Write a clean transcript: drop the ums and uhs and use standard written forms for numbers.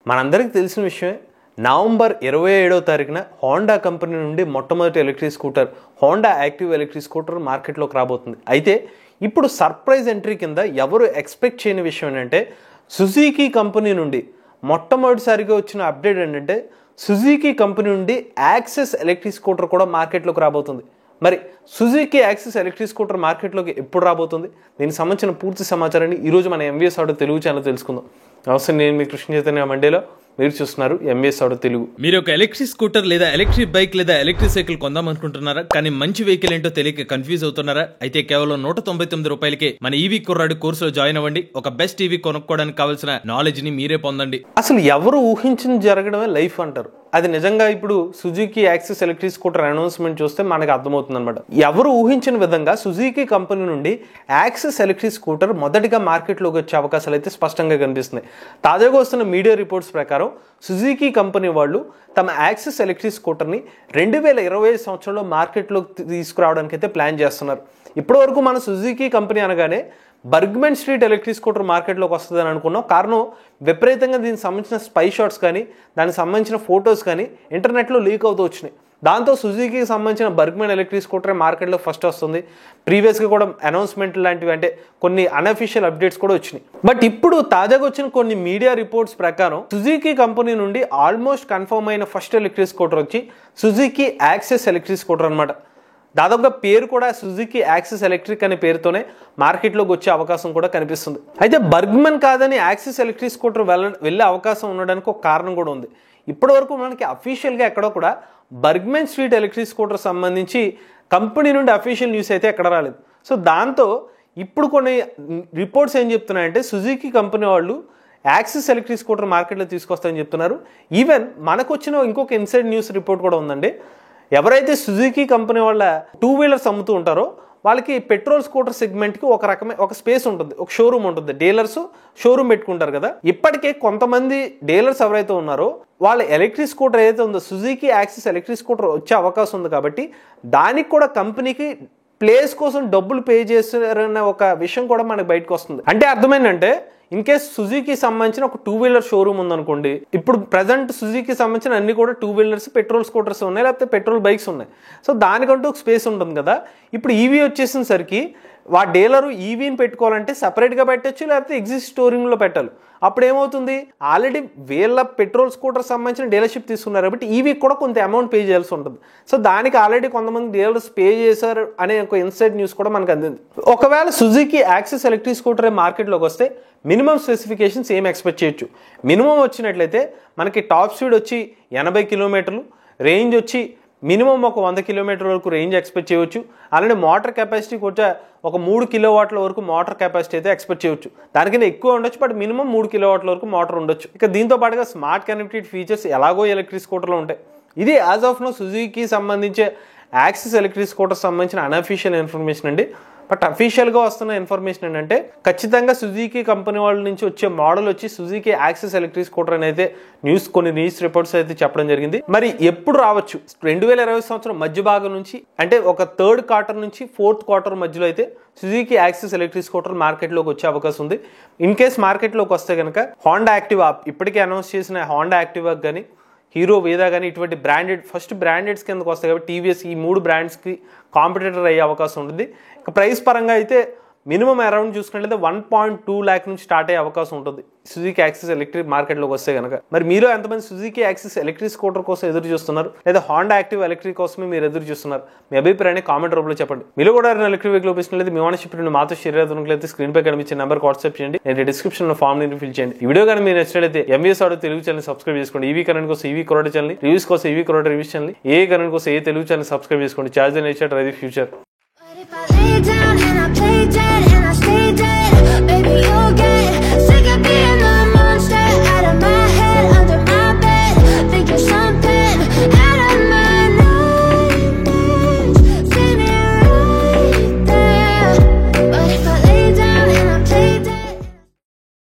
మనందరికీ తెలిసిన విషయమే నవంబర్ 27వ తారీఖున హోండా కంపెనీ నుండి మొట్టమొదటి electric scooter Honda active electric scooter మార్కెట్లోకి రాబోతుంది. అయితే ఇప్పుడు సర్ప్రైజ్ ఎంట్రీ కింద ఎవరు ఎక్స్పెక్ట్ చేయని విషయం ఏంటంటే సుజుకి కంపెనీ నుండి మొట్టమొదటిసారిగా వచ్చిన అప్డేట్ ఏంటంటే సుజుకి కంపెనీ నుండి యాక్సెస్ ఎలక్ట్రిక్ స్కూటర్ కూడా మార్కెట్లోకి రాబోతుంది. మరి సుజుకి యాక్సెస్ ఎలక్ట్రిక్ స్కూటర్ మార్కెట్లోకి ఎప్పుడు రాబోతుంది, దీనికి సంబంధించిన పూర్తి సమాచారాన్ని ఈరోజు మన ఎంవీఎస్ ఆటో తెలుగు ఛానల్ తెలుసుకుందాం. నమస్తే, నేను మీ కృష్ణ చైతన్య మండేలో, మీరు చూస్తున్నారు ఎంవీఎస్ ఆటో తెలుగు. మీరు ఒక ఎలక్ట్రిక్ స్కూటర్ లేదా ఎలక్ట్రిక్ బైక్ లేదా ఎలక్ట్రిక్ సైకిల్ కొందాం అనుకుంటున్నారా? కానీ మంచి వెహికల్ ఏంటో తెలియక కన్ఫ్యూజ్ అవుతున్నారా? అయితే కేవలం 199 రూపాయలకే మన ఈవీ కుర్రాడు కోర్సులో జాయిన్ అవ్వండి. ఒక బెస్ట్ ఈవీ కొనుక్కోవడానికి కావాల్సిన నాలెడ్జ్ ని మీరే పొందండి. అసలు ఎవరు ఊహించిన జరగడమే లైఫ్ అంటారు. అది నిజంగా ఇప్పుడు Suzuki access electric scooter announcement చూస్తే మనకు అర్థమవుతుంది అనమాట. ఎవరు ఊహించిన విధంగా సుజుకి కంపెనీ నుండి యాక్సెస్ ఎలక్ట్రిక్ స్కూటర్ మొదటిగా మార్కెట్లోకి వచ్చే అవకాశాలు అయితే స్పష్టంగా కనిపిస్తున్నాయి. తాజాగా వస్తున్న మీడియా రిపోర్ట్స్ ప్రకారం సుజుకి కంపెనీ వాళ్ళు తమ యాక్సెస్ ఎలక్ట్రిక్ స్కూటర్ని 2025 సంవత్సరంలో మార్కెట్లోకి తీసుకురావడానికి అయితే ప్లాన్ చేస్తున్నారు. ఇప్పటి వరకు మన సుజుకి కంపెనీ అనగానే బర్గ్మెన్ స్ట్రీట్ ఎలక్ట్రిక్ స్కూటర్ మార్కెట్లోకి వస్తుందని అనుకున్నాం. కారణం విపరీతంగా దీనికి సంబంధించిన స్పై షాట్స్ కానీ దానికి సంబంధించిన ఫొటోస్ కానీ ఇంటర్నెట్లో లీక్ అవుతూ వచ్చినాయి. దాంతో సుజుకి సంబంధించిన బర్గ్మెన్ ఎలక్ట్రిక్ స్కూటర్ మార్కెట్లో ఫస్ట్ వస్తుంది. ప్రీవియస్గా కూడా అనౌన్స్మెంట్ లాంటివి అంటే కొన్ని అన్అఫీషియల్ అప్డేట్స్ కూడా వచ్చినాయి. బట్ ఇప్పుడు తాజాగా వచ్చిన కొన్ని మీడియా రిపోర్ట్స్ ప్రకారం సుజుకి కంపెనీ నుండి ఆల్మోస్ట్ కన్ఫర్మ్ అయిన ఫస్ట్ ఎలక్ట్రిక్ స్కూటర్ వచ్చి సుజుకి యాక్సెస్ ఎలక్ట్రిక్ స్కూటర్ అనమాట. దాదాపుగా పేరు కూడా సుజుకి యాక్సెస్ ఎలక్ట్రిక్ అనే పేరుతోనే మార్కెట్లోకి వచ్చే అవకాశం కూడా కనిపిస్తుంది. అయితే బర్గ్మెన్ కాదని యాక్సెస్ ఎలక్ట్రిక్ స్కూటర్ వెళ్ళే అవకాశం ఉండడానికి ఒక కారణం కూడా ఉంది. ఇప్పటి వరకు మనకి అఫీషియల్గా ఎక్కడో కూడా బర్గ్మెన్ స్ట్రీట్ ఎలక్ట్రిక్ స్కూటర్ సంబంధించి కంపెనీ నుండి అఫీషియల్ న్యూస్ అయితే ఎక్కడ రాలేదు. సో దాంతో ఇప్పుడు కొన్ని రిపోర్ట్స్ ఏం చెప్తున్నాయంటే సుజుకి కంపెనీ వాళ్ళు యాక్సెస్ ఎలక్ట్రిక్ స్కూటర్ మార్కెట్లో తీసుకొస్తారని చెప్తున్నారు. ఈవెన్ మనకు వచ్చిన ఇంకొక ఇన్సైడ్ న్యూస్ రిపోర్ట్ కూడా ఉందండి. ఎవరైతే సుజుకి కంపెనీ వాళ్ళ 2 వీలర్స్ అమ్ముతూ ఉంటారో వాళ్ళకి పెట్రోల్ స్కూటర్ సెగ్మెంట్కి ఒక స్పేస్ ఉంటుంది, ఒక షోరూమ్ ఉంటుంది. డీలర్స్ షోరూమ్ పెట్టుకుంటారు కదా. ఇప్పటికే కొంతమంది డీలర్స్ ఎవరైతే ఉన్నారో వాళ్ళ ఎలక్ట్రిక్ స్కూటర్ ఏదైతే ఉందో సుజుకి యాక్సెస్ ఎలక్ట్రిక్ స్కూటర్ వచ్చే అవకాశం ఉంది. కాబట్టి దానికి కూడా కంపెనీకి ప్లేస్ కోసం డబ్బులు పే చేస్తారన్న ఒక విషయం కూడా మనకి బయటకు వస్తుంది. అంటే అర్థమైందంటే ఇన్ కేస్ సుజుకి సంబంధించిన ఒక 2 వీలర్ షోరూమ్ ఉందనుకోండి, ఇప్పుడు ప్రజెంట్ సుజుకి సంబంధించిన అన్ని కూడా 2 వీలర్స్ పెట్రోల్ స్కూటర్స్ ఉన్నాయి, లేకపోతే పెట్రోల్ బైక్స్ ఉన్నాయి. సో దానికంటూ ఒక స్పేస్ ఉంటుంది కదా. ఇప్పుడు ఈవీ వచ్చేసిన సరికి ఆ డీలరు ఈవీని పెట్టుకోవాలంటే సపరేట్గా పెట్టచ్చు, లేకపోతే ఎగ్జిస్ట్ స్టోరింగ్లో పెట్టాలి. అప్పుడు ఏమవుతుంది, ఆల్రెడీ వీళ్ళ పెట్రోల్ స్కూటర్ సంబంధించిన డీలర్షిప్ తీసుకున్నారు కాబట్టి ఈవీ కూడా కొంత అమౌంట్ పే చేయాల్సి ఉంటుంది. సో దానికి ఆల్రెడీ కొంతమంది డీలర్స్ పే చేశారు అనే ఒక ఇన్సైడ్ న్యూస్ కూడా మనకు అందింది. ఒకవేళ సుజుకి యాక్సెస్ ఎలక్ట్రిక్ స్కూటర్ మార్కెట్లోకి వస్తే మినిమం స్పెసిఫికేషన్స్ ఏం ఎక్స్పెక్ట్ చేయొచ్చు. మినిమం వచ్చినట్లయితే మనకి టాప్ స్పీడ్ వచ్చి 80 కిలోమీటర్లు, రేంజ్ వచ్చి మినిమం ఒక 100 కిలోమీటర్ల వరకు రేంజ్ ఎక్స్పెక్ట్ చేయవచ్చు. అలానే మోటార్ కెపాసిటీకి వచ్చే ఒక 3 కిలోవాట్ల వరకు మోటార్ కెపాసిటీ అయితే ఎక్స్పెక్ట్ చేయవచ్చు. దానికన్నా ఎక్కువ ఉండొచ్చు, బట్ మినిమం 3 కిలోవాట్ల వరకు మోటార్ ఉండొచ్చు. ఇక దీంతో పాటుగా స్మార్ట్ కనెక్టివిటీ ఫీచర్స్ ఎలాగో ఎలక్ట్రిక్ స్కూటర్లో ఉంటాయి. ఇది యాజ్ ఆఫ్ నో సుజుకి సంబంధించే యాక్సెస్ ఎలక్ట్రిక్ స్కూటర్ సంబంధించిన అన్అఫీషియల్ ఇన్ఫర్మేషన్ అండి. బట్ అఫీషియల్గా వస్తున్న ఇన్ఫర్మేషన్ ఏంటంటే ఖచ్చితంగా సుజుకి కంపెనీ వాళ్ళ నుంచి వచ్చే మోడల్ వచ్చి సుజుకి యాక్సెస్ ఎలక్ట్రిక్ స్కూటర్ అని అయితే కొన్ని న్యూస్ రిపోర్ట్స్ అయితే చెప్పడం జరిగింది. మరి ఎప్పుడు రావచ్చు, 2020 సంవత్సరం మధ్య భాగం నుంచి అంటే ఒక 3rd క్వార్టర్ నుంచి 4th క్వార్టర్ మధ్యలో అయితే సుజుకి యాక్సెస్ ఎలక్ట్రిక్ స్కూటర్ మార్కెట్లోకి వచ్చే అవకాశం ఉంది. ఇన్ కేస్ మార్కెట్లోకి వస్తే కనుక హోండా యాక్టివా ఇప్పటికే అనౌన్స్ చేసిన హోండా యాక్టివా కానీ హీరో వేదా కానీ ఇటువంటి ఫస్ట్ బ్రాండెడ్స్ కిందకు వస్తాయి కాబట్టి టీవీఎస్ ఈ 3 బ్రాండ్స్కి కాంపిటేటర్ అయ్యే అవకాశం ఉంటుంది. ఇక ప్రైస్ పరంగా అయితే మినిమం అరౌండ్ చూసుకున్నట్లయితే 1.2 lakh నుంచి స్టార్ట్ అయ్యే అవకాశం ఉంటుంది సుజుకి యాక్సెస్ ఎలక్ట్రిక్ మార్కెట్లోకి వస్తే కనుక. మరి మీరు ఎంతమంది సుజుకి యాక్సెస్ ఎలక్ట్రిక్ స్కూటర్ కోసం ఎదురు చూస్తున్నారు, లేదా హోండా యాక్టివ్ ఎలక్ట్రిక్ కోసమే మీరు ఎదురు చూస్తున్నారు? మీ అభిప్రాయాన్ని కామెంట్ రూపంలో చెప్పండి. మీరు కూడా ఎలక్ట్రిక్ వెహికల్ ఉపయోగించినట్లయితే మీ ఓనర్షిప్ మాతో షేర్ అవుతున్నట్లయితే స్క్రీన్ పై కనిపించే నెంబర్కి వాట్సాప్ చేయండి, నేను డిస్క్రిప్షన్ లో ఫామ్ ని ఫిల్ చేయండి. ఈ వీడియో కానీ మీరు నచ్చినట్లయితే MVS auto Telugu channel subscribe చేసుకోండి. ఈవీ కరెంట్ కోసం ఈవీ కొరట ఛానల్, రివ్యూస్ కోసం ఈవీ కొరట రివ్యూస్ ఛానల్, ఏ కరెంట్ కోసం ఏ తెలుగు ఛానల్ సబ్స్క్రైబ్ చేసుకోండి. Charge and nature drive the future. But if I lay down and I play dead and I stay dead, baby, you're